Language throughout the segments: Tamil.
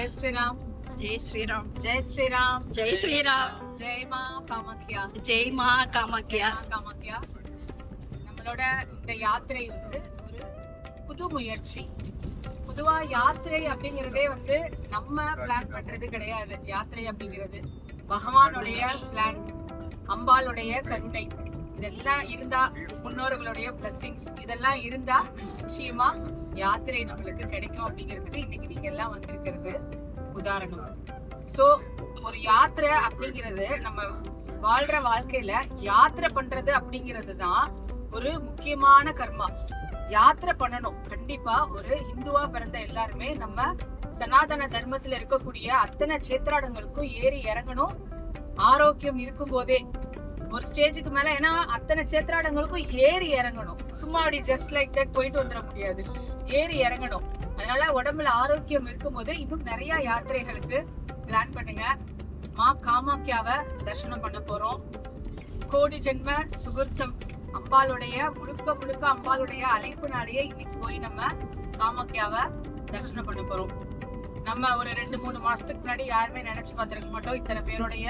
ஜெய் ஸ்ரீராம். ஜெய் ஸ்ரீராம். ஜெய் ஸ்ரீராம். ஜெய் ஸ்ரீராம். ஜெய் மா காமாக்கியா. ஜெய் மா காமாக்கியா. காமாக்கியா. நம்மளோட இந்த யாத்திரை வந்து ஒரு புது முயற்சி. பொதுவா யாத்திரை அப்படிங்கறதே வந்து நம்ம பிளான் பண்றது கிடையாது. யாத்திரை அப்படிங்கிறது பகவானுடைய பிளான், அம்பாளுடைய கருணை, இதெல்லாம் இருந்தா, முன்னோர்களுடைய பிளஸிங்ஸ் இதெல்லாம் இருந்தா நிச்சயமா யாத்திரை நம்மளுக்கு கிடைக்கும் அப்படிங்கிறதுக்கு இன்னைக்கு நீங்க எல்லாம் வந்திருக்கிறது உதாரணம். சோ ஒரு யாத்திரை அப்படிங்கிறது நம்ம வாழ்ற வாழ்க்கையில யாத்திரை பண்றது அப்படிங்கிறது தான் ஒரு முக்கியமான கர்மா. யாத்திரை பண்ணணும் கண்டிப்பா. ஒரு இந்துவா பிறந்த எல்லாருமே நம்ம சனாதன தர்மத்துல இருக்கக்கூடிய அத்தனை சேத்ராடங்களுக்கும் ஏறி இறங்கணும். ஆரோக்கியம் இருக்கும் போதே ஒரு ஸ்டேஜுக்கு மேல, ஏன்னா அத்தனை சேத்ராடங்களுக்கும் ஏறி இறங்கணும். சும்மா அப்படி ஜஸ்ட் லைக் தட் போயிட்டு வந்துட முடியாது, ஏறி இறங்கணும். அதனால உடம்புல ஆரோக்கியம் இருக்கும் போது இன்னும் நிறைய யாத்திரைகளுக்கு பிளான் பண்ணுங்க. மா காமாக்கியாவை தரிசனம் பண்ண போறோம். கோடி ஜென்ம சுகுர்த்தம், அம்பாளுடைய முழுக்க அம்பாளுடைய அழைப்புனாலேயே இன்னைக்கு போய் நம்ம காமாக்கியாவை தரிசனம் பண்ண போறோம். நம்ம ஒரு 2-3 மாசத்துக்கு முன்னாடி யாருமே நினைச்சு பார்த்திருக்க மாட்டோம் இத்தனை பேருடைய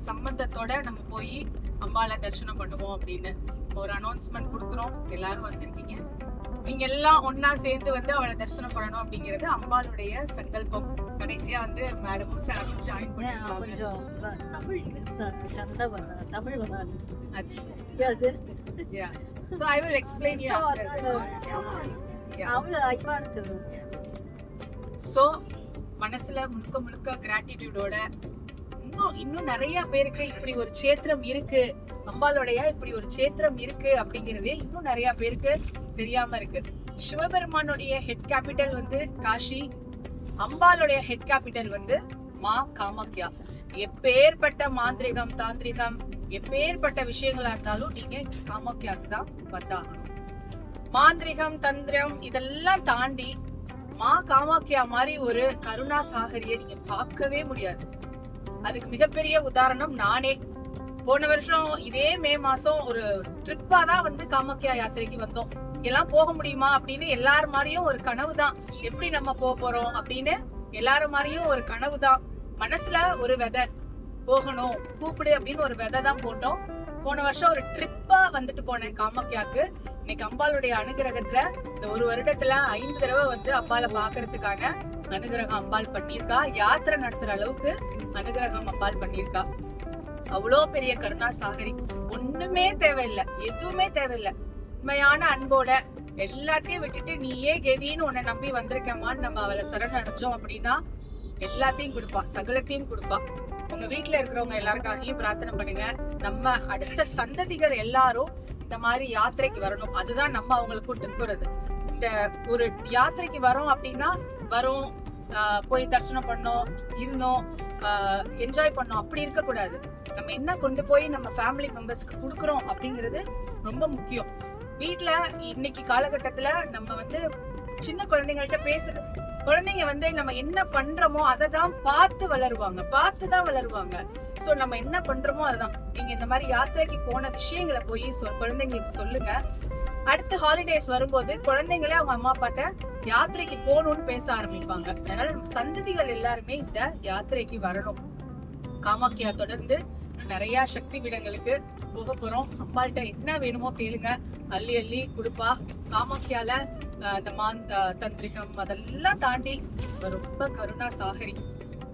சம்பந்தத்தோட நம்ம போய் அம்பாளை தரிசனம் பண்ணுவோம் அப்படின்னு ஒரு அனௌன்ஸ்மெண்ட் கொடுக்குறோம். எல்லாரும் வந்திருக்கீங்க. நீங்க எல்லாம் ஒன்னா சேர்ந்து வந்து அவளை தரிசனம் பண்ணணும் அப்படிங்கிறது அம்பாளுடைய சங்கல்பம். கடைசியா வந்து மேடமும் சாரும் ஜாயின் பண்ணிருக்காங்க. So I will explain you after. So மனசுல முழுக்க கிராட்டிடியூடோட இன்னும் நிறைய பேருக்கு இப்படி ஒரு சேத்திரம் இருக்கு, அம்பாளுடைய இப்படி ஒரு சேத்திரம் இருக்கு அப்படிங்கறதே இன்னும் நிறைய பேருக்கு தெரியாம இருக்கு. சிவபெருமானுடைய ஹெட் கேபிட்டல் வந்து காஷி, அம்பாளுடைய ஹெட் கேபிட்டல் வந்து மா காமாக்கியா. எப்பேற்பட்ட மாந்திரிகம் தாந்திரிகம் எப்பேற்பட்ட விஷயங்களா இருந்தாலும் நீங்க காமாக்கியாக்கு தான் வந்தாகணும். மாந்திரிகம் தந்திரம் இதெல்லாம் தாண்டி மா காமாக்கியா மாதிரி ஒரு கருணா சாகரிய நீங்க பார்க்கவே முடியாது. அதுக்கு மிகப்பெரிய உதாரணம் நானே. போன வருஷம் இதே மே மாசம் ஒரு ட்ரிப்பா தான் வந்து காமாக்கியா யாத்திரைக்கு வந்தோம். எல்லாம் போக முடியுமா அப்படின்னு எல்லாரும் மாதிரியும் ஒரு கனவு தான். எப்படி நம்ம போக போறோம் அப்படின்னு எல்லாரும் மாதிரியும் ஒரு கனவு தான். மனசுல ஒரு விதை, போகணும் கூப்பிடு அப்படின்னு ஒரு விதை தான் போட்டோம். போன வருஷம் ஒரு ட்ரிப்பா வந்துட்டு போனேன் காமாக்கியாக்கு. இன்னைக்கு அம்பாளுடைய அனுகிரகத்துல இந்த ஒரு வருடத்துல 5 தடவை வந்து அம்பாளை பாக்குறதுக்கான அனுகிரகம் அம்பாள் பண்ணியிருக்கா. யாத்திரை நடத்துற அளவுக்கு அனுகிரகம் அம்பாள் பண்ணியிருக்கா. அவ்வளோ பெரிய கருணா சாகரி. ஒண்ணுமே தேவையில்லை, எதுவுமே தேவையில்லை. உண்மையான அன்போட எல்லாத்தையும் விட்டுட்டு நீயே கெதின்னு உன்னை நம்பி வந்திருக்கமான்னு நம்ம அவளை சரண் அடைஞ்சோம் அப்படின்னா எல்லாத்தையும் கொடுப்பா, சகலத்தையும் கொடுப்பா. உங்க வீட்டுல இருக்கிறவங்க எல்லாருக்காகவும் பிரார்த்தனை பண்ணுங்க. நம்ம அடுத்த சந்ததிகள் எல்லாரும் இந்த மாதிரி யாத்திரைக்கு வரணும். அதுதான் நம்ம அவங்களுக்கு கூட்டிட்டு போறது. இந்த ஒரு யாத்திரைக்கு வரோம் அப்படின்னா வரோம், போய் தரிசனம் பண்ணோம், இருந்தோம், என்ஜாய் பண்ணோம் அப்படி இருக்க கூடாது. நம்ம என்ன கொண்டு போய் நம்ம ஃபேமிலி மெம்பர்ஸ்க்கு கொடுக்குறோம் அப்படிங்கிறது ரொம்ப முக்கியம். வீட்டுல இன்னைக்கு காலகட்டத்துல நம்ம வந்து சின்ன குழந்தைங்கள்ட்ட பேசுற குழந்தைங்க வந்து நம்ம என்ன பண்றோமோ அதை தான் பார்த்து தான் வளருவாங்க. சோ நம்ம என்ன பண்றோமோ அதுதான். நீங்க இந்த மாதிரி யாத்திரைக்கு போன விஷயங்களை போய் குழந்தைங்களுக்கு சொல்லுங்க. அடுத்த ஹாலிடேஸ் வரும்போது குழந்தைங்களே அவங்க அம்மா அப்பாட்ட யாத்திரைக்கு போகணும்னு பேச ஆரம்பிப்பாங்க. அதனால நம்ம சந்ததிகள் எல்லாருமே இந்த யாத்திரைக்கு வரணும். காமாக்கியா தொடர்ந்து நிறைய சக்தி பீடங்களுக்கு போக போறோம். அம்பாள்கிட்ட என்ன வேணுமோ கேளுங்க, அள்ளி கொடுப்பா. காமாக்கியால இந்த தந்திரிகம் அதெல்லாம் தாண்டி ரொம்ப கருணா சாகரி.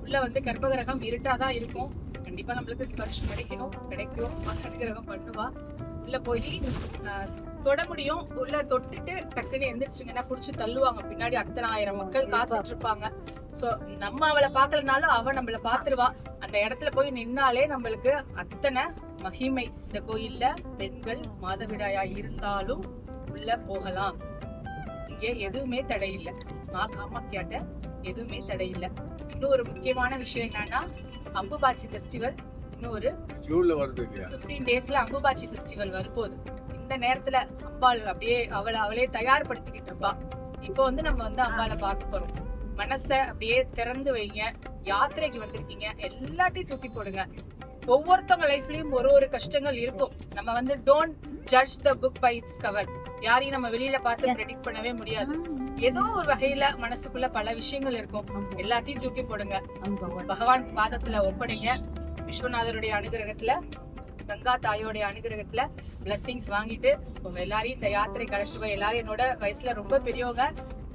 உள்ள வந்து கர்ப்பகிரகம் இருட்டாதான் இருக்கும். கண்டிப்பா நம்மளுக்கு ஸ்பர்ஷம் கிடைக்கும். அனுகிரகம் பண்ணுவா. உள்ள போய் தொட முடியும். உள்ள தொட்டுட்டு டக்குன்னு எந்திரிச்சிங்கன்னா புடிச்சு தள்ளுவாங்க. பின்னாடி அத்தனை 1000 மக்கள் காத்துட்டு இருப்பாங்க. சோ நம்ம அவளை பாக்கலனாலும் அவ நம்மள பாத்துருவா. அந்த இடத்துல போய் நின்னாலே நம்மளுக்கு அத்தனை மகிமை. இந்த கோயில்ல பெண்கள் மாதவிடாயா இருந்தாலும் உள்ள போகலாம். இங்க எதுவுமே தடை இல்லை. மா காமாக்கியாட்ட எதுவுமே தடை இல்லை. இன்னும் ஒரு முக்கியமான விஷயம் என்னன்னா அம்புபாச்சி ஃபெஸ்டிவல் இன்னும் ஒரு 15 டேஸ்ல அம்புபாச்சி ஃபெஸ்டிவல் வரப்போகுது. இந்த நேரத்துல அம்பாள் அப்படியே அவளே தயார்படுத்திக்கிட்டு இருப்பா. இப்போ வந்து நம்ம வந்து அம்பாளை பார்க்க போறோம். மனச அப்படியே திறந்து வைங்க. யாத்திரைக்கு வந்திருக்கீங்க, எல்லாத்தையும் தூக்கி போடுங்க. ஒவ்வொருத்தவங்க லைஃப்லயும் ஒரு கஷ்டங்கள் இருக்கும். நம்ம வந்து don't judge the book by its cover. யாரையும் நம்ம வெளியில பார்த்து ப்ரெடிக்ட் பண்ணவே முடியாது. ஏதோ ஒரு வகையில மனசுக்குள்ள பல விஷயங்கள் இருக்கும். எல்லாத்தையும் தூக்கி போடுங்க, பகவான் பாதத்துல ஒப்படைங்க. விஸ்வநாதருடைய அனுகிரகத்துல, கங்கா தாயோடைய அனுகிரகத்துல பிளஸிங்ஸ் வாங்கிட்டு உங்க எல்லாரையும் இந்த யாத்திரை கழிச்சிட்டு போய், எல்லாரும் என்னோட வயசுல ரொம்ப பெரியவங்க,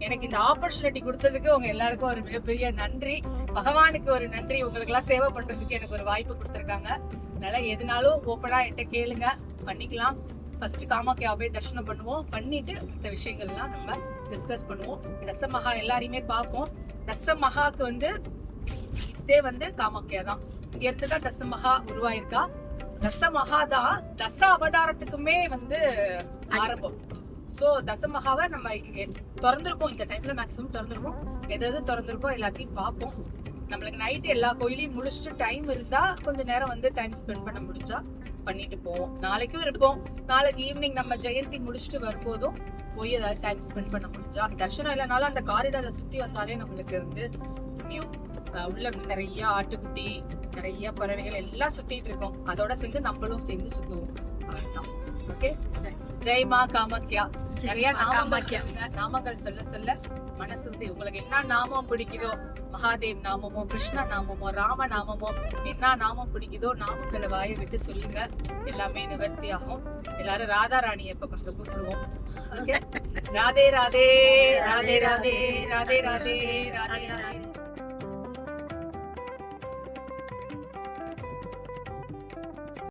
எனக்கு இந்த ஆப்பர்ச்சுனிட்டி கொடுத்ததுக்கு உங்க எல்லாருக்கும் ஒரு மிகப்பெரிய நன்றி. பகவானுக்கு ஒரு நன்றி, உங்களுக்கு எல்லாம் சேவை பண்றதுக்கு எனக்கு ஒரு வாய்ப்பு கொடுத்துருக்காங்க. அதனால எதுனாலும் ஓப்பனா என்கிட்ட கேளுங்க, பண்ணிக்கலாம். ஃபர்ஸ்ட் காமாக்கியா போய் தரிசனம் பண்ணுவோம், பண்ணிட்டு இந்த விஷயங்கள் எல்லாம் நம்ம டிஸ்கஸ் பண்ணுவோம். தசமகா எல்லாரையுமே பார்ப்போம். தசமகாக்கு இதே காமாக்கியா தான். இங்க இருந்துதான் தசமகா உருவாயிருக்கா. தசமகா தான் தச அவதாரத்துக்குமே ஆரம்பம். சோ தசமகாவை நம்ம திறந்திருக்கோம், இந்த டைம்ல மேக்ஸிமம் திறந்திருக்கோம். எது திறந்திருக்கோம் எல்லாத்தையும் பார்ப்போம். நம்மளுக்கு நைட் எல்லா கோயிலையும் முடிச்சுட்டு டைம் இருந்தா கொஞ்ச நேரம் டைம் ஸ்பெண்ட் பண்ண முடிஞ்சா பண்ணிட்டு போவோம். நாளைக்கும் இருப்போம். நாளைக்கு ஈவினிங் நம்ம ஜெயந்தி முடிச்சுட்டு வரும்போதும் போய் ஏதாவது டைம் ஸ்பெண்ட் பண்ண முடிஞ்சா, தர்ஷனம் இல்லைனாலும் அந்த காரிடார்ல சுத்தி வந்தாலே நம்மளுக்கு நியூ உள்ள நிறைய ஆட்டுக்குட்டி, நிறைய பறவைகள் எல்லாம் சுத்திட்டு இருக்கோம். அதோட சேர்ந்து நம்மளும் சேர்ந்து சுத்துவோம். ஓகே, ஜெய் மா காமாக்கியா. நிறைய நாமங்கள் சொல்ல சொல்ல மனசு உங்களுக்கு என்ன நாமம் பிடிக்குதோ, மகாதேவ் நாமமோ, கிருஷ்ண நாமமோ, ராம நாமமோ, என்ன நாமம் பிடிக்குதோ நாமங்களை வாயை விட்டு சொல்லுங்க, எல்லாமே நிவர்த்தி ஆகும். எல்லாரும் ராதா ராணியை இப்ப கொஞ்சம் கூப்பிடுவோம். ஓகே, ராதே ராதே ராதே ராதே ராதே ராதே ராதே ராதே.